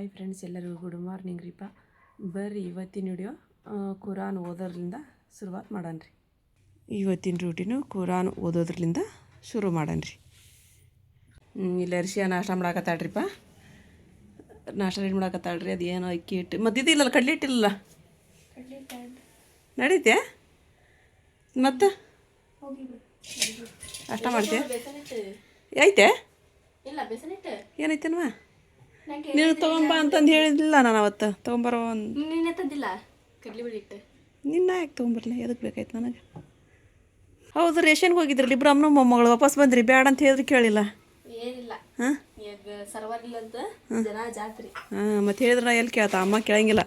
Hi friends, ಎಲ್ಲರಿಗೂ good morning ರೀಪ. ಬರ್ರಿ ಇವತ್ತಿನ ವಿಡಿಯೋ ಕುರಾನ್ ಓದೋದ್ರಿಂದ ಶುರುವಾತ್ ಮಾಡಣ್ರಿ. ಇವತ್ತಿನ ರೂಟೀನು ಕುರಾನ್ ಓದೋದ್ರಿಂದ ಶುರು ಮಾಡಣ್ರಿ. ಇಲ್ಲಿ ಅರ್ಶಿಯ ನಾಷ್ಟ ಮಾಡಾಕತ್ತಾಳ್ರಿಪ್ಪ. ನಾಷ್ಟ ರೆಡಿ ಮಾಡಾಕತ್ತಾಳ್ರಿ. ಅದು ಏನೋ ಅಕ್ಕಿ ಹಿಟ್ಟು ಮದ್ದಿದ್ದಿಲ್ಲಲ್ಲ, ಕಡ್ಲಿ ಹಿಟ್ಟಿಲ್ಲ ನಡೀತೆ. ಮತ್ತೆ ನಾಷ್ಟ ಮಾಡ್ತೀಯ? ಐತೆ ಏನೈತೆನ್ವಾ? ನೀನು ತೊಗೊಂಬ ಅಂತಂದು ಹೇಳಿದ್ದಿಲ್ಲ ನಾನು ಅವತ್ತು. ತೊಗೊಂಬರೋ ನಿನ್ನೆ ತಂದಿಲ್ಲ ಕಡ್ಲಿ ಬಿಡಿ ಇಟ್ಟು. ನಿನ್ನ ಯಾಕೆ ತೊಗೊಂಬರ್ಲಿ? ಎದಕ್ಕೆ ಬೇಕಾಯ್ತು ನನಗೆ? ಹೌದು, ರೇಷನ್ಗೆ ಹೋಗಿದ್ರಲ್ಲ ಇಬ್ಬರು ಅಮ್ಮನ ಮೊಮ್ಮಗಳು. ವಾಪಸ್ ಬಂದ್ರಿ ಬೇಡ ಅಂತ ಹೇಳಿದ್ರೆ ಕೇಳಿಲ್ಲ. ಏನಿಲ್ಲ, ಹಾಂ ಸರ್ವರ್ ಇಲ್ಲ ಅಂತ ಜನ ಜಾತ್ರಿ. ಹಾಂ, ಮತ್ತೆ ಹೇಳಿದ್ರೆ ನಾ ಎಲ್ಲಿ ಕೇಳ್ತಾ? ಅಮ್ಮ ಕೇಳಂಗಿಲ್ಲ.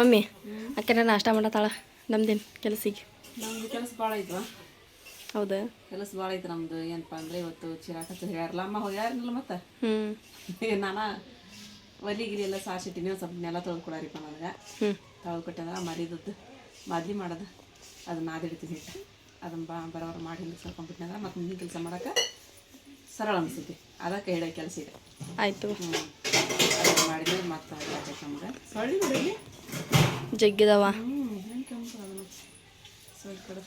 ಮಮ್ಮಿ ಅಕ್ಕನ ನಾಷ್ಟ ಮಾಡತ್ತಾಳ. ನಮ್ದೇನು ಕೆಲಸಿಗೆ? ನಮ್ದು ಕೆಲಸ ಭಾಳ ಐತವಾ. ಹೌದಾ? ಕೆಲಸ ಭಾಳ ಐತೆ ನಮ್ದು. ಏನಪ್ಪ ಅಂದರೆ ಇವತ್ತು ಚಿರಾಕತ್ತು ಹೇಳ್ಯಾರಲ್ಲ ಅಮ್ಮ, ಹೋಗ್ಯಾರಲ್ಲ ಮತ್ತೆ. ನಾನು ಒಲಿಗಿರಿ ಎಲ್ಲ ಸಾಸಿಟ್ಟಿನಿ. ಒಂದು ಸ್ವಲ್ಪ ನೆಲ ತೊಳೆದು ಕೊಡಾರಿಪ್ಪ ನನಗೆ. ತೊಳೆದು ಕೊಟ್ಟಂದ್ರೆ ಮರಿದದ್ದು ಮಾದಲಿ ಮಾಡೋದು, ಅದನ್ನ ನಾದಿಡ್ತೀನಿ ಹಿಟ್ಟು. ಅದನ್ನು ಬರೋರು ಮಾಡಿ ಹಿಂಗೆ ಸರ್ಕೊಂಡ್ಬಿಟ್ಟಿನಂದ್ರೆ ಮತ್ತೆ ಮುಂದಿನ ಕೆಲಸ ಮಾಡೋಕೆ ಸರಳ ಅನಿಸ್ತೈತಿ. ಅದಕ್ಕೆ ಹೇಳೋ ಕೆಲಸ ಇದೆ. ಆಯಿತು. ಅದನ್ನು ಮಾಡಿದ್ರೆ ಮತ್ತೆ ಹಾಕಕ್ಕೆ ನಮ್ಗೆ ಸೊಳ್ಳಿ ಬಿಡಿ ಜಗ್ಗಿದವ. ಸೊಳ್ಳಿ ಕಡೆ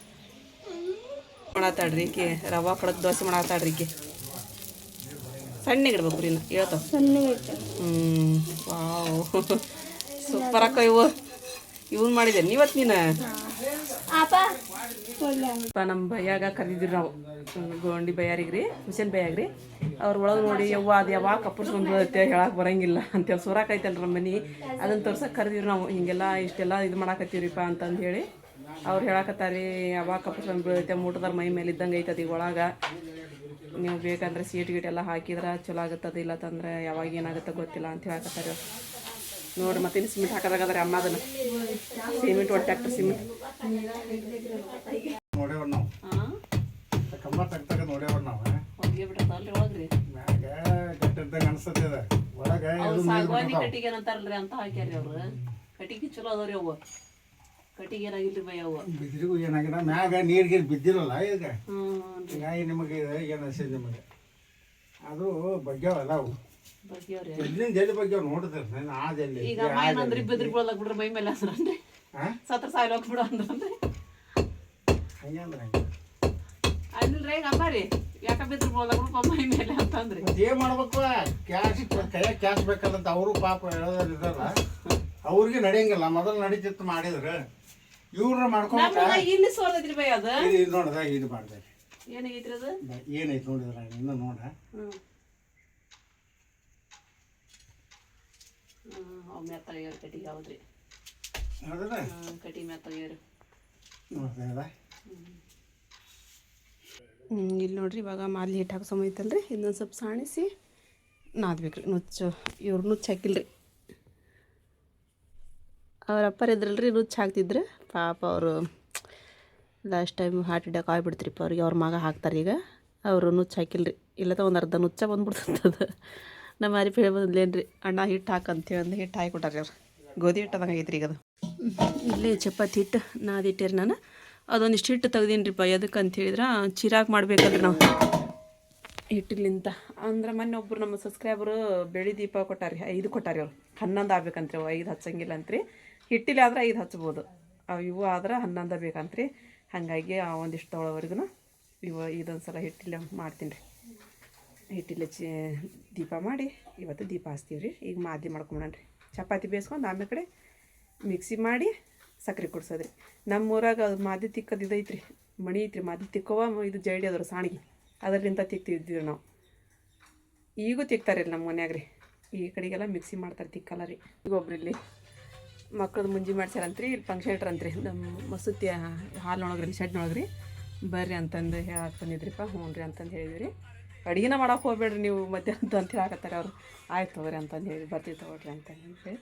ಮಾಡತ್ತಾಳ್ರಿ ಈಕೆ. ರವೆ ಕಡಕ್ ದೋಸೆ ಮಾಡತ್ತಾಳ್ರಿ ಈಕೆ. ಸಣ್ಣಗೆ ಇಡ್ಬೇಕು ರೀ, ಹೇಳ್ತಾವ. ವಾವ್, ಸೂಪರ್ ಅಕ್ಕ. ಇವನು ಮಾಡಿದ್ದೇನೆ ಇವತ್ತು ನೀನು. ನಮ್ಮ ಭಯ್ಯಾಗ ಕರೀದಿರಿ ನಾವು, ಗೋಂಡಿ ಭಯ್ಯಾರಿಗ್ರಿ, ಹುಸೇನ್ ಭಯ್ಯಾಗ್ರಿ. ಅವ್ರ ಒಳಗೆ ನೋಡಿ ಯವ್ವ ಅದು ಯಾವಾಗ ಕಪ್ಪರ್ಸ್ಕೊಂಡು ಬರುತ್ತೆ ಹೇಳಕ್ಕೆ ಬರೋಂಗಿಲ್ಲ ಅಂತೇಳಿ ಸೂರಾಕೈತಲ್ರಿ ನಮ್ಮ ಮನೆ. ಅದನ್ನು ತೋರ್ಸಕ್ಕೆ ಕರೆದಿರಿ ನಾವು. ಹಿಂಗೆಲ್ಲ ಇಷ್ಟೆಲ್ಲ ಇದು ಮಾಡಾಕತ್ತೀವ್ರಿಪ್ಪ ಅಂತಂದು ಹೇಳಿ ಅವ್ರು ಹೇಳಕತ್ತಾರೆ. ಯಾವಾಗ ಕಪ್ಪರ್ಸ್ಕೊಂಡು ಬೀಳುತ್ತೆ, ಮೂಟದಾರ ಮೈ ಮೇಲೆ ಇದ್ದಂಗೆ ಐತದ ಈಗ ಒಳಗೆ. ನೀವು ಬೇಕಂದ್ರೆ ಸೀಟ್ ಗೀಟ್ ಎಲ್ಲ ಹಾಕಿದ್ರೆ ಚಲೋ ಆಗುತ್ತದೆ, ಇಲ್ಲ ತಂದ್ರೆ ಯಾವಾಗ ಏನಾಗುತ್ತೆ ಗೊತ್ತಿಲ್ಲ ಅಂತ ಹೇಳಕತ್ತಾರೆ. ನೋಡಿ ಮತ್ತೆ ಇನ್ನು ಸಿಮೆಂಟ್ ಹಾಕೋದಾಗದ್ರೆ ಅಮ್ಮ ಅದನ್ನು ಸಿಮೆಂಟ್ ಒಂದು ಟ್ಯಾಕ್ಟರ್ ಸಿಮೆಂಟ್ ನೋಡೇವ್ರ ನಾವು. ಕಂಬ ತಗ್ತಾಗ ನೋಡೇವ್ರ ನಾವು. ಹೋಗಿ ಬಿಡತ್ತಲ್ರಿ ಒಳಗ್ರಿ. ಮ್ಯಾಗ ಗಟ್ಟಿದ್ದಂಗೆ ಅನ್ಸತ್ತೆ ಅದ. ಒಳಗೆ ಸಾಗವಾನಿ ಕಟ್ಟಿಗೆ ಏನಂತಾರಲ್ರಿ ಅಂತ ಹಾಕ್ಯಾರಿ ಅವ್ರು. ಕಟ್ಟಿಗೆ ಚಲೋ ಅದಾವ್ರಿ ಅವು. ಕಟ್ಟಿಗೆ ಏನಾಗಿಲ್ರಿ ಬೈ ಅವು. ಬಿದ್ರಿಗೂ ಏನಾಗಿಲ್ಲ, ಮ್ಯಾಗ ನೀರು ಗೀರು ಬಿದ್ದಿರಲ್ಲ ಈಗ. ಹಿಂಗಾಗಿ ನಿಮಗೆ ಏನು ಅನ್ಸಿದೆ ನಿಮಗೆ? ಅದು ಬಗ್ಗ್ಯಾವಲ್ಲ ಅವು. ಎಲ್ಲಿಂದ ಎಲ್ಲಿ ಬಗ್ಗ್ಯಾವ ನೋಡಿದ್ರೆ ನಾನು ಆ ಜಲ್ಲಿ. ಈಗ ಏನಂದ್ರಿ ಬಿದ್ರಿ ಬೀಳಕ್ ಬಿಡ್ರಿ ಮೈ ಮೇಲೆ ಅಂದ್ರನ್ರಿ. ಸತ್ರ ಸಾಯ್ಲು ಹೋಗಿ ಬಿಡು ಅಂದ್ರನ್ರಿ. ಹಂಗೆ ಅಂದ್ರೆ ಅಲ್ರಿ ಈಗ ಅಮ್ಮ ರೀ, ಯಾಕ ಬಿದ್ರಿ ಬೀಳಕ್ ಬಿಡಪ್ಪ ಮೈ ಮೇಲೆ ಅಂತಂದ್ರಿ. ಏನು ಮಾಡ್ಬೇಕು? ಕ್ಯಾಶ್ ಕೈಯಾಗ ಕ್ಯಾಶ್ ಬೇಕಲ್ಲಂತ ಅವರು ಪಾಪ ಹೇಳೋದ್ರಿ ಇದಾರಲ್ಲ, ಅವ್ರಿಗೆ ನಡೆಯಂಗಿಲ್ಲ. ಮೊದಲು ನಡೀತಿತ್ತು ಮಾಡಿದ್ರೆ ಇವ್ರ ಮಾಡ್ಕೊಂಡು ಇಲ್ಲಿ ಸೋಲೈತ್ರಿ ಬೈ ಅದು. ಇದು ನೋಡ್ದ ಇದು ಮಾಡ್ದೆ. ಏನಾಗೈತ್ರಿ ಅದು? ಏನೈತಿ ನೋಡಿದ್ರ ಇನ್ನು ನೋಡ. ಅವು ಮೆತ್ತಾಗ್ಯಾರ ಕಟ್ಟಿಗೆ. ಹೌದ್ರಿ, ಹೌದಲ್ಲ? ಕಟ್ಟಿಗೆ ಮೆತ್ತಾಗ್ಯಾರ ನೋಡ್ದೆ. ಇಲ್ಲಿ ನೋಡ್ರಿ, ಇವಾಗ ಮಾಲಿ ಹಿಟ್ಟು ಹಾಕೋ ಸಮಯ ಐತಲ್ರಿ. ಇನ್ನೊಂದು ಸ್ವಲ್ಪ ಸಾಣಿಸಿ ನಾದ್ಬೇಕ್ರಿ. ನುಚ್ಚು ಇವ್ರು ನುಚ್ಚು ಹಾಕಿಲ್ರಿ. ಅವ್ರ ಅಪ್ಪರು ಇದ್ರಲ್ರಿ ನುಚ್ಚು ಹಾಕ್ತಿದ್ರು. ಪಾಪ ಅವರು ಲಾಸ್ಟ್ ಟೈಮ್ ಹಾರ್ಟ್ ಅಟ್ಯಾಕ್ ಆಗಿಬಿಡ್ತ್ರಿಪ್ಪ ಅವ್ರಿಗೆ. ಅವ್ರ ಮಗ ಹಾಕ್ತಾರೆ ಈಗ. ಅವರು ನುಚ್ಚು ಹಾಕಿಲ್ರಿ. ಇಲ್ಲದ ಒಂದು ಅರ್ಧ ನುಚ್ಚ ಬಂದ್ಬಿಡ್ತದ. ನಮ್ಮ ಅರಿಪ ಹೇಳ್ಬೋದಿಲ್ಲೇನ್ರಿ, ಅಣ್ಣ ಹಿಟ್ಟು ಹಾಕಂತೇಳಿ ಒಂದು ಹಿಟ್ಟು ಹಾಕಿ ಕೊಟ್ಟಾರಿ ಅವ್ರು. ಗೋಧಿ ಹಿಟ್ಟು ಅದಂಗೆ ಐತ್ರಿ ಈಗ ಅದು. ಇಲ್ಲೇ ಚಪಾತಿ ಹಿಟ್ಟು ನಾದಿಟ್ಟೇರಿ ನಾನು. ಅದೊಂದಿಷ್ಟು ಹಿಟ್ಟು ತೆಗ್ದೀನಿ ರೀ. ಎದಕ್ಕೆ ಅಂತ ಹೇಳಿದ್ರೆ ಚಿರಾಕ್ ಮಾಡ್ಬೇಕಂದ್ರೆ ನಾವು ಹಿಟ್ಟಿಲಿಂತ ಅಂದ್ರೆ ಮೊನ್ನೆ ಒಬ್ಬರು ನಮ್ಮ ಸಬ್ಸ್ಕ್ರೈಬರು ಬೆಳಿ ದೀಪ ಕೊಟ್ಟಾರಿ. 5 ಕೊಟ್ಟಾರಿ ಅವ್ರು. 11 ಆಗ್ಬೇಕಂತ್ರಿ. ಅವು 5 ಹಚ್ಚಂಗಿಲ್ಲ ಅಂತ್ರಿ. ಹಿಟ್ಟಿಲಿ ಆದ್ರೆ 5 ಹಚ್ಬೋದು, ಇವು ಆದ್ರೆ 11 ಬೇಕಂತ್ರಿ. ಹಾಗಾಗಿ ಒಂದಿಷ್ಟು ತೊಗೊಳೋವರೆಗೂ ಇದೊಂದು ಸಲ ಹಿಟ್ಟಿಲ್ಲ ಮಾಡ್ತೀನಿ ರೀ. ಹಿಟ್ಟಿಲ್ಲ ದೀಪ ಮಾಡಿ ಇವತ್ತು ದೀಪ ಹಚ್ತೀವಿ ರೀ. ಈಗ ಮಾದಿ ಮಾಡ್ಕೊಂಬಿಡೋಣ. ಚಪಾತಿ ಬೇಯಿಸ್ಕೊಂಡು ಆಮೇಲೆ ಕಡೆ ಮಿಕ್ಸಿ ಮಾಡಿ ಸಕ್ಕರೆ ಕುಡ್ಸೋದ್ರಿ. ನಮ್ಮೂರಾಗ ಅದು ಮಾದಿ ತಿಕ್ಕದು ಇದೈತ್ರಿ, ಮಣಿ ಐತ್ರಿ. ಮಾದಿ ತಿಕ್ಕವ ಇದು ಜೈಡಿ ಅದ್ರ ಸಾಣಿಗೆ, ಅದರಿಂದ ತಿಕ್ತಿದ್ವಿ ನಾವು. ಈಗೂ ತಿಕ್ತಾರೆ ನಮ್ಮ ಮನ್ಯಾಗ ರೀ. ಈ ಕಡೆಗೆಲ್ಲ ಮಿಕ್ಸಿ ಮಾಡ್ತಾರೆ, ತಿಕ್ಕಲ್ಲ ರೀ. ಈಗ ಒಬ್ರು ಇಲ್ಲಿ ಮಕ್ಳದ್ದು ಮುಂಜಿ ಮಾಡ್ಸ್ಯಾರಂತ್ರಿ. ಇಲ್ಲಿ ಫಂಕ್ಷನ್ ಇಟ್ರಂತ್ರಿ ನಮ್ಮ ಮಸೂತಿ ಹಾಲ್ನೊಳಗ್ರಿ, ಶೆಡ್ನೊಳಗ್ರಿ. ಬರ್ರಿ ಅಂತಂದು ಹೇಳಕ್ಕೆ ಬಂದಿದ್ರಿಪ್ಪ. ಹ್ಞೂ ರೀ ಅಂತಂದು ಹೇಳಿದ್ವಿ ರೀ. ಅಡುಗೆನ ಮಾಡೋಕೆ ಹೋಗ್ಬೇಡ್ರಿ ನೀವು ಮಧ್ಯಾಹ್ನ ಅಂತ ಹೇಳಕತ್ತಾರೆ ಅವ್ರು. ಆಯ್ತು ಹೋಗ್ರಿ ಅಂತಂದು ಹೇಳಿ ಬರ್ತೀವಿ ತಗೊಳ್ರಿ ಅಂತ ಹೇಳಿ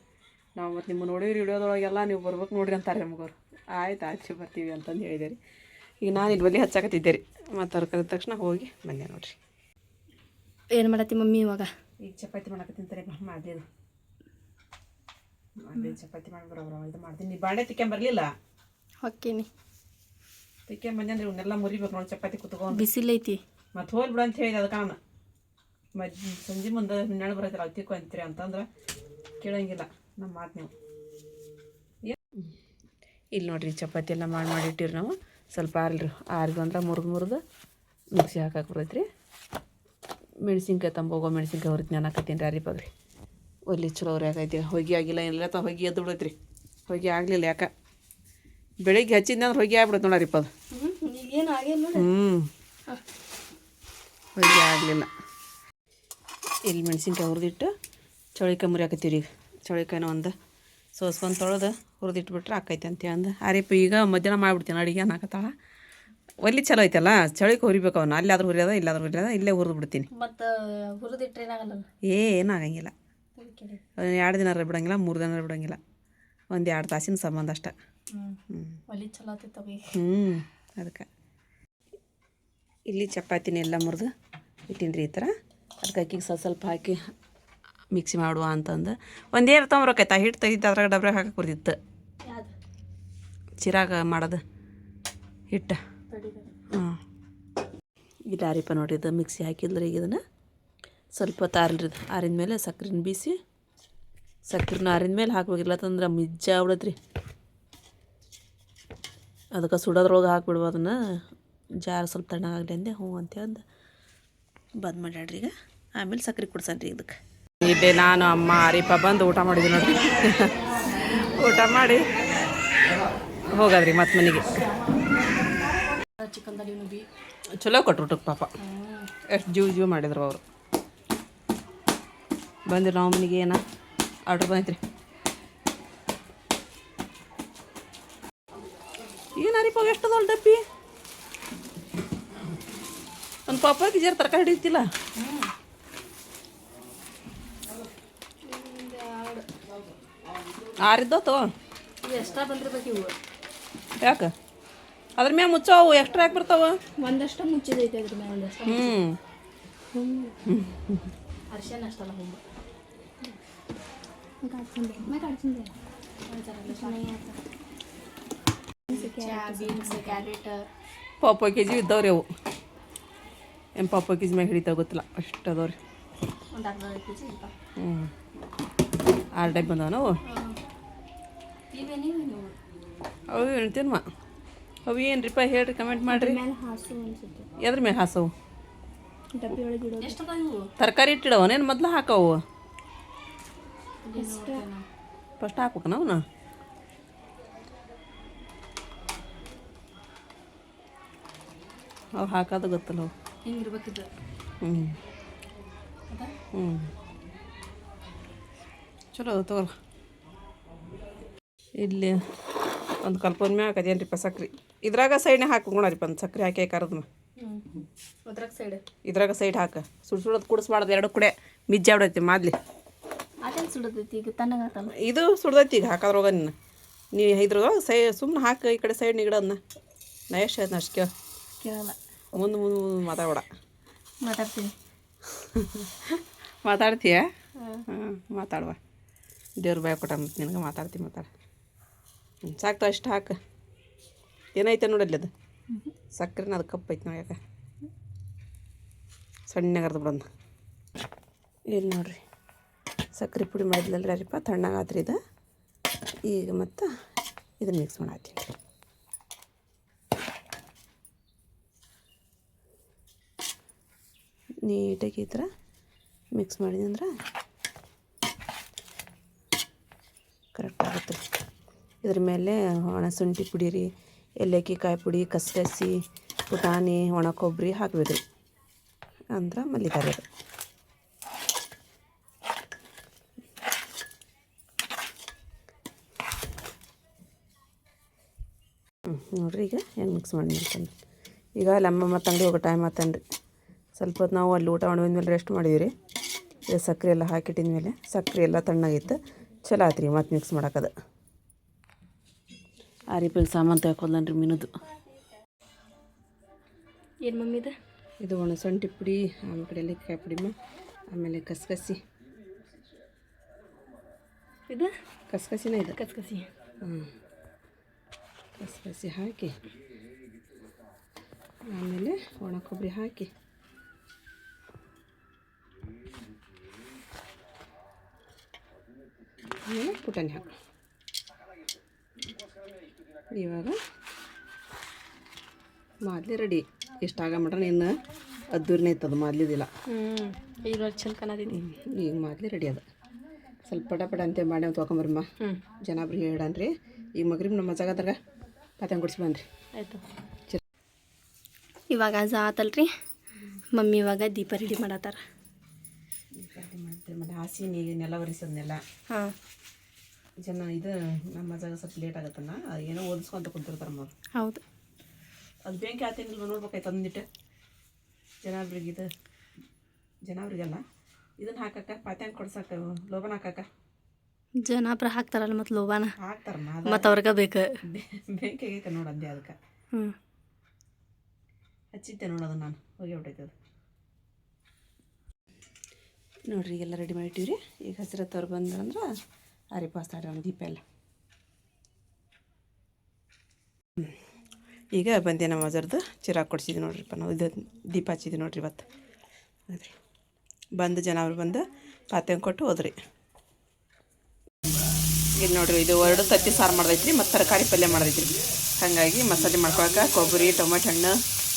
ನಾವು. ಮತ್ತು ನಿಮ್ಮ ನೋಡಿರಿ ವಿಡಿಯೋದೊಳಗೆಲ್ಲ ನೀವು ಬರ್ಬೇಕು ನೋಡ್ರಿ ಅಂತಾರೆ ನಮಗವ್ರು. ಆಯ್ತು ಬರ್ತೀವಿ ಅಂತಂದು ಹೇಳಿದೆ ರೀ. ಈಗ ನಾನು ಇಲ್ಲಿ ಬಲ್ಲಿ ಹಚ್ಚಾಕತ್ತಿದ್ದೆ ರೀ. ಮತ್ತು ಅವ್ರು ಕರೆದ ತಕ್ಷಣ ಹೋಗಿ ಬಂದೆ ನೋಡ್ರಿ. ಏನು ಮಾಡತ್ತಿ ಮಮ್ಮಿ ಇವಾಗ? ಈಗ ಚಪಾತಿ ಮಾಡಕತ್ತೀನಿ ಮಾಡಿದ್ದು. ಚಪಾತಿ ಮಾಡ್ಬರೋಬ್ರ ಇದು ಮಾಡ್ತೀನಿ. ನೀವು ಬಾಂಡೆ ತಿಕ್ಕೊಂಬರ್ಲಿಲ್ಲ? ಹೊಕ್ಕೀನಿ. ತಿಕ್ಕೊಂಬಂದ್ರೆ ಇವನ್ನೆಲ್ಲ ಮುರಿಬೇಕು ನೋಡಿ. ಚಪಾತಿ ಕುತ್ಕೊಂಡು ಬಿಸಿಲೈತಿ. ಮತ್ತು ಹೋಗ್ಲಿ ಬಿಡು ಅಂತ ಹೇಳಿದೆ ಅದಕ್ಕೆ ನಾನು. ಸಂಜೆ ಮುಂದೆ ನೆರಳು ಬರತ್ತಲ್ಲ ಅಲ್ಲಿ ತಿಕ್ಕು ಅಂತೀರಿ ಅಂತಂದ್ರೆ ಕೇಳಂಗಿಲ್ಲ ನಮ್ಮ ಮಾತು ನೀವು. ಇಲ್ಲಿ ನೋಡಿರಿ ಚಪಾತಿ ಎಲ್ಲ ಮಾಡಿಟ್ಟಿರಿ ನಾವು. ಸ್ವಲ್ಪ ಆರ್ದು ಅಂದ್ರೆ ಮುರಿದು ಮಿಕ್ಸಿ ಹಾಕಕ್ಕೆ ಬರ್ತೈತ್ರಿ. ಮೆಣಸಿನ್ಕಾಯಿ ತಂಬೋಗೋ ಮೆಣಸಿನ್ಕಾಯಿ ಹುರಿದು ನಾನು ಹಾಕತ್ತೀನಿ ರೀ ಅರಿಪಾಗ್ರಿ. ಒಲ್ಲಿ ಚಲೋ ಅವ್ರು ಯಾಕೈತಿ ಹೊಗೆ ಆಗಿಲ್ಲ ಏನಿಲ್ಲ ಹೊಗೆ ಎದ್ದು ಬಿಡೈತ್ರಿ. ಹೊಗೆ ಆಗಲಿಲ್ಲ ಯಾಕೆ ಬೆಳಿಗ್ಗೆ ಹಚ್ಚಿದ್ದೆ ಅಂದ್ರೆ ಹೊಗೆ ಆಗ್ಬಿಡತ್ತೆ ನೋಡರಿಪ್ಪ ಅದು. ಹೊಗೆ ಆಗಲಿಲ್ಲ. ಇಲ್ಲಿ ಮೆಣಸಿನ್ಕಾಯಿ ಹುರಿದಿಟ್ಟು ಚೌಳಿಕಾಯಿ ಮುರಿ ಹಾಕತ್ತೀವಿ ಈಗ. ಚೌಳಿಕಾಯಿನ ಒಂದು ಸೋಸ್ಕೊಂಡು ತೊಳೆದು ಹುರಿದಿಟ್ಬಿಟ್ರೆ ಹಾಕೈತೆ ಅಂತೇಳಿ ಅಂದು ಅರಿಪ್ಪ ಈಗ ಮಧ್ಯಾಹ್ನ ಮಾಡಿಬಿಡ್ತೀನಿ ಅಡುಗೆ ಅನ್ನಕತ್ತಾಳ. ಒಲ್ಲಿ ಚಲೋ ಐತಲ್ಲ ಚಳಿಗೆ ಹುರಿಬೇಕು ಅವನು. ಅಲ್ಲಾದ್ರೂ ಹುರಿಯೋದ ಇಲ್ಲಾದ್ರೂ ಹುರಿಯೋದ ಇಲ್ಲೇ ಹುರಿದು ಬಿಡ್ತೀನಿ. ಏನಾಗಂಗಿಲ್ಲ. 2 ದಿನ ಬಿಡೋಂಗಿಲ್ಲ 3 ದಿನ ಬಿಡೋಂಗಿಲ್ಲ. 1-2 ತಾಸಿನ ಸಂಬಂಧ ಅಷ್ಟೆ. ಅದಕ್ಕೆ ಇಲ್ಲಿ ಚಪಾತಿನೆಲ್ಲ ಮುರಿದು ಇಟ್ಟಿನಿ ರೀ ಈ ಥರ. ಅದಕ್ಕೆ ಅಕ್ಕಿಗೆ ಸ್ವಲ್ಪ ಹಾಕಿ ಮಿಕ್ಸಿ ಮಾಡುವ ಅಂತಂದು ಒಂದೇನು ತೊಗೊಂಬರಕೈತಾ ಹಿಟ್ಟು ತೆಗಿತು ಅದ್ರಾಗ ಡಬ್ರಾಗ ಹಾಕಕ್ಕೆ ಬರ್ತಿತ್ತು ಚಿರಾಗ ಮಾಡೋದು ಹಿಟ್ಟು. ಇಲ್ಲ ಅರಿಪ ನೋಡಿದ್ದು ಮಿಕ್ಸಿ ಹಾಕಿದ್ರೆ ಈಗ ಇದನ್ನು ಸ್ವಲ್ಪ ಹೊತ್ತು ಆರಿದ ಮೇಲೆ ಸಕ್ರೆನ ಬೀಸಿ ಸಕ್ರೆನ ಆರಿದ ಮೇಲೆ ಹಾಕ್ಬೇಕಿಲ್ಲ ಅಂತಂದ್ರೆ ಮಿಜ್ಜ ಆಗ್ಬಿಡತ್ರಿ. ಅದಕ್ಕೆ ಸುಡೋದ್ರೊಳಗೆ ಹಾಕ್ಬಿಡುವ ಅದನ್ನು. ಜಾರು ಸ್ವಲ್ಪ ತಣ್ಣಗಾಗಲಿ ಅಂದೆ ಹ್ಞೂ ಅಂತೇಳಿ ಬಂದ್ ಮಾಡ್ಯಾಡ್ರಿ. ಈಗ ಆಮೇಲೆ ಸಕ್ರೆ ಕುಡ್ಸನ್ರಿ ಇದಕ್ಕೆ. ಇಲ್ಲೇ ನಾನು ಅಮ್ಮ ಅರಿಪ ಬಂದು ಊಟ ಮಾಡಿದ್ವಿ ನೋಡ್ರಿ. ಊಟ ಮಾಡಿ ಹೋಗದ್ರಿ ಮತ್ತೆ ಮನೆಗೆ. ಚಲೋ ಕೊಟ್ರು ಊಟಕ್ಕೆ ಪಾಪ. ಎಷ್ಟು ಜೀವ ಮಾಡಿದ್ರು ಅವರು. ಬಂದಿರಿ ನಾವು ಮನೆಗೆ ಏನ ಆರ್ಡ್ರ್ ಬಂದೈತ್ರಿ. ಏನು ಅರಿಪ ಎಷ್ಟದಲ್ಲ ಡಬ್ಬಿ ಒಂದು ಪಾಪಕ್ಕೆ ಜರ ತರಕಾರಿ ಹಿಡಿತಿಲ್ಲ. ಆರಿದ್ದೋ ಎಕ್ಸ್ಟ್ರಾ ಬಂದಿರ್ಬೇಕು ಇವು. ಯಾಕೆ ಅದ್ರ ಮ್ಯಾಗ ಮುಚ್ಚಾವು ಎಕ್ಸ್ಟ್ರಾ ಯಾಕೆ ಬರ್ತಾವ? ಒಂದಷ್ಟು ಮುಚ್ಚಿದೈತೆ ಅದ್ರ ಮ್ಯಾಗ ಒಂದಷ್ಟು. ಅರ್ಶನ ಅಷ್ಟಲ್ಲ ಹುಂಬ ಪಾಪ ಕೆಜಿ ಇದ್ದವ್ರಿ ಅವು. ಏನು ಪಾಪ ಕೆಜಿ ಮ್ಯಾಗ ಹಿಡಿತಾವ ಗೊತ್ತಿಲ್ಲ ಅಷ್ಟು ಅದಾವ್ರಿ. 6 ಡಬ್ಬಿ ಬಂದವ ನಾವು. ಅವು ಹೇಳ್ತೀನಮ್ಮ ಅವು ಏನು ರೀಪ ಹೇಳ್ರಿ ಕಮೆಂಟ್ ಮಾಡಿರಿ. ಎದ್ರ ಮ್ಯಾಗ ಹಾಸವು ತರಕಾರಿ ಇಟ್ಟಿಡವನೇನು ಮೊದ್ಲು ಹಾಕವು ಫಸ್ಟ್ ಹಾಕ್ಬೇಕು ನಾವು. ಅವು ಹಾಕೋದು ಗೊತ್ತಲ್ಲ ಅವು ಹಿಂಗಿರ್ಬೇಕಿದ್ದು. ಚಲೋ ಅದು ತಗೋಲ್ಲ. ಇಲ್ಲಿ ಒಂದು ಕಲ್ಪನ ಮ್ಯಾಗ ಅದೇನ್ರಿಪ್ಪ ಸಕ್ರೆ ಇದ್ರಾಗ ಸೈಡ್ನಾಗ ಹಾಕೋಣರಿಪ್ಪ ಒಂದು ಸಕ್ರೆ ಹಾಕಿ ಕರದ್ಮ ಇದ್ರಾಗ ಸೈಡ್ ಹಾಕ ಸುಡೋದು ಕುಡಿಸ್ಬಾರ್ದು. 2 ಕಡೆ ಮಿಜ್ಜಾಬಿಡೈತಿ ಮಾದ್ಲಿ. ಇದು ಸುಡ್ದೈತಿ ಈಗ ಹಾಕೋದ್ರೊಗ ನೀ ಇದ್ರಾಗ ಸುಮ್ಮನೆ ಹಾಕ ಈ ಕಡೆ ಸೈಡ್ ನಿಗಡೋದನ್ನ. ನಾ ಎಷ್ಟು ಹೇಳ್ತೀನಿ ಅಷ್ಟು ಕೇಳಲ್ಲ. ಮುಂದೆ ಮಾತಾಡ ಮಾತಾಡ್ತೀಯ? ಮಾತಾಡುವ ದೇವ್ರ ಬಾಯ್ ಕೊಟ್ಟ ಮತ್ತು ನಿನಗೆ ಮಾತಾಡ್ತೀನಿ ಸಾಕ್ತಾವ ಅಷ್ಟು ಹಾಕ. ಏನೈತೆ ನೋಡಲ್ಲಿ ಅದು ಸಕ್ಕರೆನ ಅದು ಕಪ್ಪು ಐತೆ ನೋಡಿ. ಯಾಕೆ ಸಣ್ಣಗೆ ಅರ್ದು ಬಿಡೋಣ. ಇಲ್ಲಿ ನೋಡ್ರಿ ಸಕ್ಕರೆ ಪುಡಿ ಮಾಡಿದ್ಲಲ್ರಿ ಅರಿಪ ತಣ್ಣಗಾತ್ರಿ ಇದು. ಈಗ ಮತ್ತು ಇದನ್ನು ಮಿಕ್ಸ್ ಮಾಡತ್ತೀನಿ. ನೀಟಾಗಿ ಈ ಥರ ಮಿಕ್ಸ್ ಮಾಡಿದಂದ್ರೆ ಕರೆಕ್ಟ್ ಆಗುತ್ತೆ. ಇದ್ರ ಮೇಲೆ ಒಣ ಶುಂಠಿ ಪುಡಿ ರೀ, ಏಲಕ್ಕಿ ಕಾಯಿ ಪುಡಿ, ಕಸಕಸಿ, ಪುಟಾಣಿ, ಒಣ ಕೊಬ್ಬರಿ ಹಾಕ್ಬೇಕ್ರಿ. ಅಂದ್ರೆ ಮಲ್ಲಿದಾರಿ ಅದು. ನೋಡಿರಿ ಈಗ ಹೆಂಗೆ ಮಿಕ್ಸ್ ಮಾಡಿ ಅಂತಂದು. ಈಗ ಅಲ್ಲಿ ಅಮ್ಮ ಮತ್ತು ಅಂಗಡಿ ಹೋಗೋ ಟೈಮ್ ಆತನ್ರಿ. ಸ್ವಲ್ಪ ಹೊತ್ತು ನಾವು ಅಲ್ಲಿ ಊಟ ಮಾಡಿದ ಮೇಲೆ ರೆಸ್ಟ್ ಮಾಡಿದ್ವಿ ರೀ. ಇದು ಸಕ್ಕರೆ ಎಲ್ಲ ಹಾಕಿಟ್ಟಿದ ಮೇಲೆ ಸಕ್ಕರೆ ಎಲ್ಲ ತಣ್ಣಗಿತ್ತು. ಚಲೋ ಆಯ್ತು ರೀ ಮತ್ತು ಮಿಕ್ಸ್ ಮಾಡೋಕ್ಕದು. ಆ ರೀಪಲ್ಲಿ ಸಾಮಾನು ತಗೊಳ್ಳನ್ರಿ ಮೀನದು. ಏನು ಮಮ್ಮಿದು? ಇದು ಒಣ ಶುಂಠಿ ಪುಡಿ, ಆಮೇಲೆ ಕಡೆ ಏಲಕ್ಕಿ ಪುಡಿ, ಆಮೇಲೆ ಕಸಕಸಿ. ಇದು ಕಸಕಸಿನ ಇದು ಕಸಕಸಿ. ಕಸಕಸಿ ಹಾಕಿ ಆಮೇಲೆ ಒಣ ಕೊಬ್ಬರಿ ಹಾಕಿ ಆಮೇಲೆ ಪುಟಾಣಿ ಹಾಕು. ಇವಾಗ ಮಾದಲಿ ರೆಡಿ. ಇಷ್ಟಾಗ ಮಾಡ್ರೆ ಇನ್ನು ಅದ್ದೂರಿನೇ ಇತ್ತದು ಮಾದಲಿದಿಲ್ಲ. ಈಗ ಚಂದ ಕಾಣದಿನಿ. ಈಗ ಮಾದಲಿ ರೆಡಿ ಅದು. ಸ್ವಲ್ಪ ಪಟ ಪಟ ಅಂತ ಮಾಡಿ ನಾವು ತೊಗೊಂಬರಮ್ಮ. ಜನಾಬ್ರಿಗೆ ಹೇಳನ್ರಿ. ಈಗ ಮಗ್ರಿಬ್ ನಮ್ಮ ಮಜಾಗದ್ರಾಗ ಪಾತ್ರೆ ಕೊಡಿಸಿ ಬನ್ರಿ. ಆಯಿತು. ಇವಾಗ ಅಜ ಆತಲ್ರಿ. ಮಮ್ಮಿ ಇವಾಗ ದೀಪ ರೆಡಿ ಮಾಡತ್ತಾರ. ಮಾಡ್ತೀವಿ ಮತ್ತೆ ಹಾಸಿ ನೀನೆಲ್ಲ ಒರೆಸೋದನ್ನೆಲ್ಲ. ಹಾಂ, ಜನ ಇದು ನಮ್ಮ ಮಜಾಗ ಸ್ವಲ್ಪ ಲೇಟ್ ಆಗುತ್ತನ್ನ ಏನೋ ಓದಿಸ್ಕೊಂತ ಕುಂತಿರ್ತಾರೆ ಅವ್ರು. ಹೌದು. ಅದು ಬೆಂಕಿ ಆತೇನಿಲ್ವ ನೋಡ್ಬೇಕಾಯ್ತು ಅಂದಿಟ್ಟು. ಜನಾಬ್ರಿಗೆಲ್ಲ ಇದನ್ನು ಹಾಕಕ್ಕ ಪಾತ್ಯಾಂಗ ಕೊಡ್ಸಕ್ಕೆ ಲೋಬನ ಹಾಕಕ್ಕ ಜನಾಬ್ರ ಹಾಕ್ತಾರಲ್ಲ ಮತ್ತು ಲೋಬಾನ ಹಾಕ್ತಾರಮ್ಮ. ಮತ್ತು ಅವ್ರಿಗೆ ಬೇಕು ಬೆಂಕಿ ಆಗೈತೆ ನೋಡಿ ಅಂದೆ ಅದಕ್ಕೆ. ಹಚ್ಚಿದ್ದೆ ನೋಡೋದು ನಾನು ಹೋಗಿ ಹೊಟ್ಟೈತೆ ಅದು. ನೋಡ್ರಿ ಈಗೆಲ್ಲ ರೆಡಿ ಮಾಡಿಟ್ಟಿವ್ರಿ. ಈಗ ಹಸಿರತ್ತವ್ರು ಬಂದ್ರಂದ್ರೆ ಆರಿಪಾಸ್ತಾಡ್ರಿ ನಮ್ಮ ದೀಪ ಎಲ್ಲ. ಈಗ ಬಂದೆ ನಮ್ಮ ಅಜರ್ದು ಚಿರಾಕ್ ಕೊಡ್ಸಿದ್ವಿ ನೋಡ್ರಿಪ್ಪ. ನಾವು ಇದು ದೀಪ ಹಚ್ಚಿದ್ವಿ ನೋಡ್ರಿ ಇವತ್ತು. ಅದ್ರಿ ಬಂದು ಜನ ಅವ್ರು ಬಂದು ಪಾತ್ರೆ ಕೊಟ್ಟು ಹೋದ್ರಿ. ಇದು ನೋಡ್ರಿ ಇದು 2 ತತ್ತಿ ಸಾರು ಮಾಡೈತ್ರಿ ಮತ್ತು ತರಕಾರಿ ಪಲ್ಯ ಮಾಡೈತ್ರಿ. ಹಾಗಾಗಿ ಮಸಾಲೆ ಮಾಡ್ಕೊಳಕ್ಕೆ ಕೊಬ್ಬರಿ, ಟೊಮೆಟೊ ಹಣ್ಣು,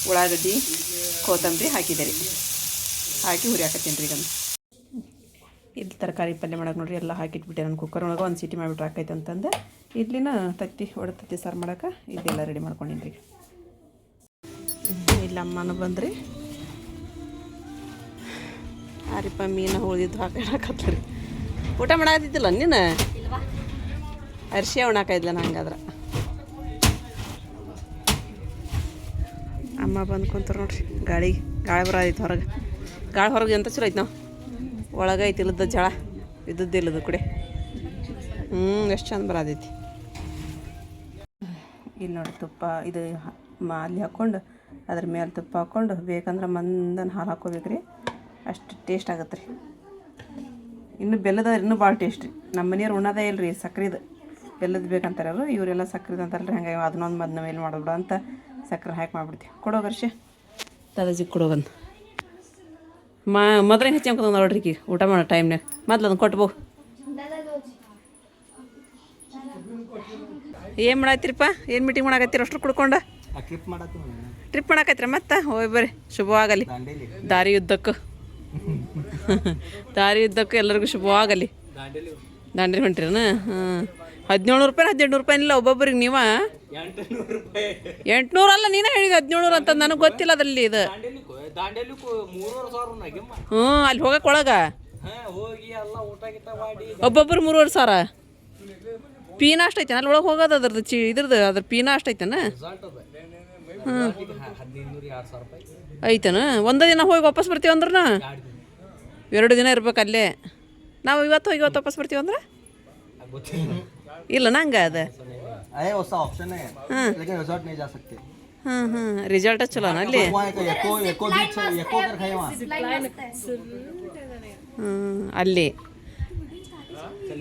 ಉಳ್ಳಾಗಡ್ಡಿ, ಕೊತ್ತಂಬರಿ ಹಾಕಿದೆ ರೀ. ಹಾಕಿ ಹುರಿ ಹಾಕತ್ತೀನಿ ರೀ. ಈಗ ಇಲ್ಲಿ ತರಕಾರಿ ಪಲ್ಯ ಮಾಡೋಕೆ ನೋಡ್ರಿ ಎಲ್ಲ ಹಾಕಿಟ್ಬಿಟ್ಟೆ ನಾನು ಕುಕ್ಕರ್ ಒಳಗೆ. ಒಂದು ಸೀಟಿ ಮಾಡಿಬಿಟ್ರೆ ಹಾಕೈತೆ ಅಂತಂದು ಇಡ್ಲಿನ ತತ್ತಿ ತತ್ತಿ ಸಾರು ಮಾಡೋಕೆ ಇದೆಲ್ಲ ರೆಡಿ ಮಾಡ್ಕೊಂಡಿನಿ ರೀ. ಇಲ್ಲಿ ಅಮ್ಮನೂ ಬಂದ್ರಿ. ಆರಿಪ್ಪ ಮೀನು ಉಳಿದಿದ್ದು ಹಾಕತ್ತೀರಿ. ಊಟ ಮಾಡಾಕತ್ತಿದ್ದಿಲ್ಲ ನೀನು? ಅರ್ಶಿ ಉಣ್ಣಾಕಿದ್ಲ ಹಂಗಾದ್ರೆ. ಅಮ್ಮ ಬಂದು ಕುಂತಾರೆ ನೋಡ್ರಿ. ಗಾಳಿ ಬರೋದೈತೆ ಹೊರಗೆ. ಗಾಳಿ ಹೊರಗೆ ಎಂತ ಚಲೋ ಐತೆ ನಾವು ಒಳಗೆ ಐತಿ ಇಲ್ಲದ ಜಳ ಇದ್ದದ್ದು ಇಲ್ಲದು ಕುಡೆ. ಎಷ್ಟು ಚಂದ ಬರೋದೈತಿ. ಇಲ್ಲಿ ನೋಡಿ ತುಪ್ಪ ಇದು ಅಲ್ಲಿ ಹಾಕ್ಕೊಂಡು ಅದ್ರ ಮೇಲೆ ತುಪ್ಪ ಹಾಕ್ಕೊಂಡು ಬೇಕಂದ್ರೆ ಮಂದನ ಹಾಲು ಹಾಕ್ಕೋಬೇಕ್ರಿ. ಅಷ್ಟು ಟೇಸ್ಟ್ ಆಗತ್ತೆ ರೀ. ಇನ್ನು ಬೆಲ್ಲದ ಇನ್ನೂ ಭಾಳ ಟೇಸ್ಟ್ ರೀ. ನಮ್ಮ ಮನೆಯವ್ರು ಉಣ್ಣೋದೇ ಇಲ್ಲ ರೀ ಸಕ್ರೆದು. ಬೆಲ್ಲದ ಬೇಕಂತಾರೆ ಅವರು. ಇವರೆಲ್ಲ ಸಕ್ರೆದು ಅಂತಾರಲ್ಲ ರೀ. ಹಂಗಾಗಿ ಅದನ್ನೊಂದು ಮದ್ದು ನಾವೇನು ಮಾಡೋದು ಅಂತ ಸಕ್ಕರೆ ಹಾಕಿ ಮಾಡ್ಬಿಡ್ತೀವಿ. ಕೊಡೋ ವರ್ಷ ದಾದಾಜಿಗೆ ಕೊಡೋಗಂದು ಮೊದಲೇ ಹೆಚ್ಚಂಕ ನೋಡ್ರಿ ಈಗ ಊಟ ಮಾಡೋ ಟೈಮ್ನಾಗ ಮೊದ್ಲು ಅದನ್ನು ಕೊಟ್ಬೋ. ಏನು ಮಾಡಾಯ್ತಿರಪ್ಪ? ಏನು ಮೀಟಿಂಗ್ ಮಾಡಾಕತ್ತೀರ ಅಷ್ಟು ಕುಡ್ಕೊಂಡು? ಟ್ರಿಪ್ ಮಾಡಾಕತ್ತೀರ ಮತ್ತೆ? ಹೋಗಿ ಬರ್ರಿ, ಶುಭವಾಗಲಿ. ದಾರಿ ಉದ್ದಕ್ಕೂ ಎಲ್ಲರಿಗೂ ಶುಭವಾಗಲಿ. ದಾಂಡೇಲಿ ಹೊಂಟ್ರಿನ? ಹಾಂ. 1700 ರೂಪಾಯಿ 1800 ರೂಪಾಯಿ ಇಲ್ಲ ಒಬ್ಬೊಬ್ಬರಿಗೆ. ನೀವು 800 ಅಲ್ಲ, ನೀನೇ ಹೇಳಿದ 1700 ಅಂತ. ನನಗೆ ಗೊತ್ತಿಲ್ಲ ಅದ್ರಲ್ಲಿ ಇದು. ಅಲ್ಲಿ ಹೋಗಕ್ಕೆ ಒಳಗ ಒಬ್ಬೊಬ್ಬರು 3500. ಪೀನಾ ಅಷ್ಟೈತೆ ಅಲ್ಲಿ ಒಳಗೆ ಹೋಗೋದು. ಅದ್ರದ್ದು ಇದ್ರದ್ದು ಅದ್ರ ಪೀನಾ ಅಷ್ಟೈತೇನ? ಹಾಂ ಐತನ. ಒಂದೇ ದಿನ ಹೋಗಿ ವಾಪಸ್ ಬರ್ತೀವಿ ಅಂದ್ರೆ 2 ದಿನ ಇರ್ಬೇಕು ಅಲ್ಲೇ. ನಾವು ಇವತ್ತು ಹೋಗಿ ಇವತ್ತು ವಾಪಸ್ ಬರ್ತೀವಿ ಅಂದ್ರೆ ಇಲ್ಲ ನಂಗೆ ಅದು. ಹಾಂ ರಿಸಲ್ಟ್ ಚಲೋನ ಅಲ್ಲಿ? ಅಲ್ಲಿ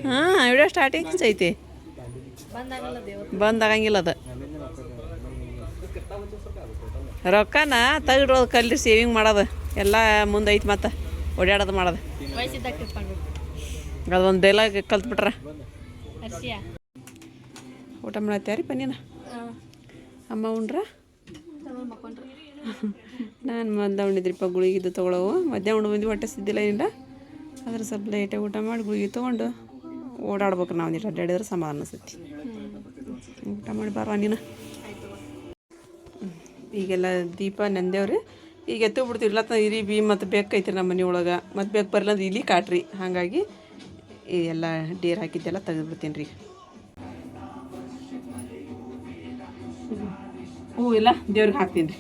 ಹಾಂ ವಿಡಿಯೋ ಸ್ಟಾರ್ಟಿಂಗ್ ಐತಿ. ಬಂದಾಗಂಗಿಲ್ಲ ಅದು. ರೊಕ್ಕನ ತೆಗೆಡೋದು ಕಲ್ರಿ. ಸೇವಿಂಗ್ ಮಾಡೋದು ಎಲ್ಲ ಮುಂದೆ ಐತಿ. ಮತ್ತು ಓಡಾಡೋದು ಮಾಡೋದು ಅದೊಂದು ಡೈಲಾಗ್ ಕಲ್ತ್ಬಿಟ್ರ. ಊಟ ಮಾಡತ್ಯಾರಿ ಪನ್ನೀನ? ಅಮ್ಮ ಉಂಡ್ರ? ನಾನು ಮಧ್ಯಾಹ್ನ ಉಂಡಿದ್ರಿಪ್ಪ. ಗುಳಿಗಿದ್ದು ತೊಗೊಳವು ಮಧ್ಯಾಹ್ನ ಉಂಡು ಬಂದು ಹೊಟ್ಟೆ ಸಿದ್ದಿಲ್ಲ ಏನಿಲ್ಲ. ಅದ್ರ ಸ್ವಲ್ಪ ಲೈಟಾಗಿ ಊಟ ಮಾಡಿ ಗುಳಿಗೆ ತೊಗೊಂಡು ಓಡಾಡ್ಬೇಕು. ನಾವು ನೀರು ಅಡ್ಡಾಡಿದ್ರೆ ಸಮಾಧಾನ ಅನಿಸುತ್ತೆ. ಊಟ ಮಾಡಿ ಬಾರ ನೀನು. ಈಗೆಲ್ಲ ದೀಪ ನೆಂದೇವ್ರಿ. ಈಗ ಎತ್ತು ಬಿಡ್ತೀವಿ. ಇಲ್ಲ ಇರಿ ಬಿ ಮತ್ತು ಬೇಕೈತ್ರಿ ನಮ್ಮ ಮನೆ ಒಳಗೆ. ಮತ್ತು ಬೇಕು ಬರಲ್ಲ ಅಂದ್ರೆ ಇಲ್ಲಿ ಕಾಟ್ರಿ. ಹಾಗಾಗಿ ಈ ಎಲ್ಲ ಡೇರ್ ಹಾಕಿದ್ದೆಲ್ಲ ತೆಗೆದುಬಿಡ್ತೀನಿ ರೀ. ಹೂ ಇಲ್ಲ ದೇವ್ರಿಗೆ ಹಾಕ್ತೀನಿ ರೀ.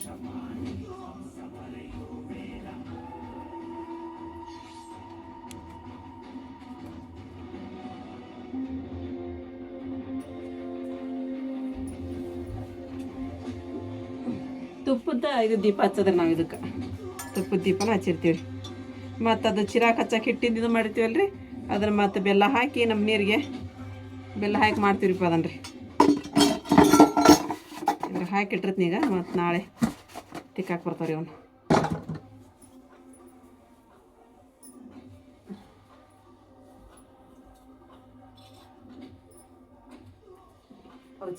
ತುಪ್ಪದ ಇದು ದೀಪ ಹಚ್ಚೋದ್ರಿ ನಾವು. ಇದಕ್ಕೆ ತುಪ್ಪದ ದೀಪನ ಹಚ್ಚಿರ್ತೀವಿ ರೀ. ಮತ್ತು ಅದು ಚಿರಾಕ್ ಹಚ್ಚಕ್ಕೆ ಹಿಟ್ಟಿಂದ ಇದು ಮಾಡಿರ್ತೀವಲ್ಲ ರೀ. ಅದನ್ನು ಮತ್ತು ಬೆಲ್ಲ ಹಾಕಿ ನಮ್ಮ ನೀರಿಗೆ ಬೆಲ್ಲ ಹಾಕಿ ಮಾಡ್ತೀವ್ರಿಪ್ಪ ಅದನ್ನು ರೀ. ಇದ್ರ ಹಾಕಿಟ್ಟಿರ್ತೀನಿ ಈಗ. ಮತ್ತು ನಾಳೆ ತಿಕ್ಕಾಕಿ ಬರ್ತಾವ್ರಿ ಅವನು.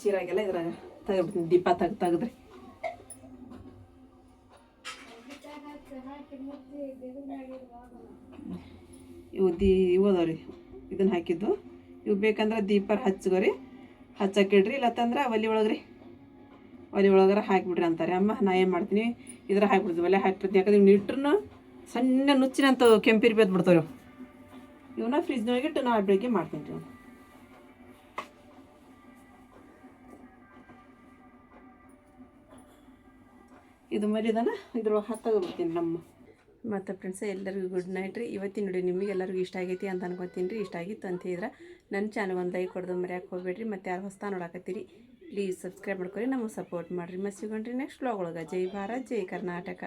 ಚೀರಾಗೆಲ್ಲ ಇದ್ರಾಗ ತೆಗೆದ್ಬಿಡ್ತೀನಿ ದೀಪ ತೆಗೆದ್ರಿ. ಇವು ಅದಾವ್ರಿ ಇದನ್ನು ಹಾಕಿದ್ದು. ಇವು ಬೇಕಂದ್ರೆ ದೀಪ ಹಚ್ಕೋರಿ, ಹಚ್ಚಕ್ಕಿಡ್ರಿ. ಇಲ್ಲತ್ತಂದ್ರೆ ಒಲೆ ಒಳಗ್ರಿ, ಒಲೆ ಒಳಗಾರ ಹಾಕಿಬಿಡ್ರಿ ಅಂತಾರೆ ಅಮ್ಮ. ನಾ ಏನು ಮಾಡ್ತೀನಿ ಇದ್ರ ಹಾಕಿಬಿಡ್ತೀನಿ, ಒಲೆ ಹಾಕ್ಬಿಡ್ತೀನಿ. ಯಾಕಂದ್ರೆ ಇವ್ನು ಇಟ್ರೂ ಸಣ್ಣ ನುಚ್ಚಿನಂತ ಕೆಂಪಿರಿ ಬೇದ್ಬಿಡ್ತಾವೆ. ಇವನ್ನ ಫ್ರಿಜ್ನೊಳಗಿಟ್ಟು ನಾವು ಬೆಳಿಗ್ಗೆ ಮಾಡ್ತೀನಿ ರೀ. ಇದು ಮರಿದಾನ ಇದ್ರ ಹತ್ತಾಗೋಗ್ಬಿಡ್ತೀನಿ ನಮ್ಮ. ಮತ್ತು ಫ್ರೆಂಡ್ಸ್ ಎಲ್ಲರಿಗೂ ಗುಡ್ ನೈಟ್ ರೀ. ಇವತ್ತಿನ ವಿಡಿಯೋ ನಿಮಗೆಲ್ಲರಿಗೂ ಇಷ್ಟ ಆಗೈತಿ ಅಂತ ಅನ್ಕೋತೀನಿ ರೀ. ಇಷ್ಟ ಆಗಿತ್ತು ಅಂತ ಹೇಳಿದ್ರೆ ನನ್ನ ಚಾನಲ್ ಒಂದು ಲೈಕ್ ಕೊಡೋದು ಮರ್ಯಾಕೆ ಹೋಗ್ಬೇಡ್ರಿ. ಮತ್ತು ಯಾರು ಹೊಸ ನೋಡಾಕತ್ತೀರಿ ಪ್ಲೀಸ್ ಸಬ್ಸ್ಕ್ರೈಬ್ ಮಾಡ್ಕೊರಿ, ನಮಗೆ ಸಪೋರ್ಟ್ ಮಾಡಿರಿ. ಮತ್ತು ಸಿಗೋಣ್ರಿ ನೆಕ್ಸ್ಟ್ ವ್ಲಾಗ್ ಒಳಗೆ. ಜೈ ಭಾರತ್, ಜೈ ಕರ್ನಾಟಕ.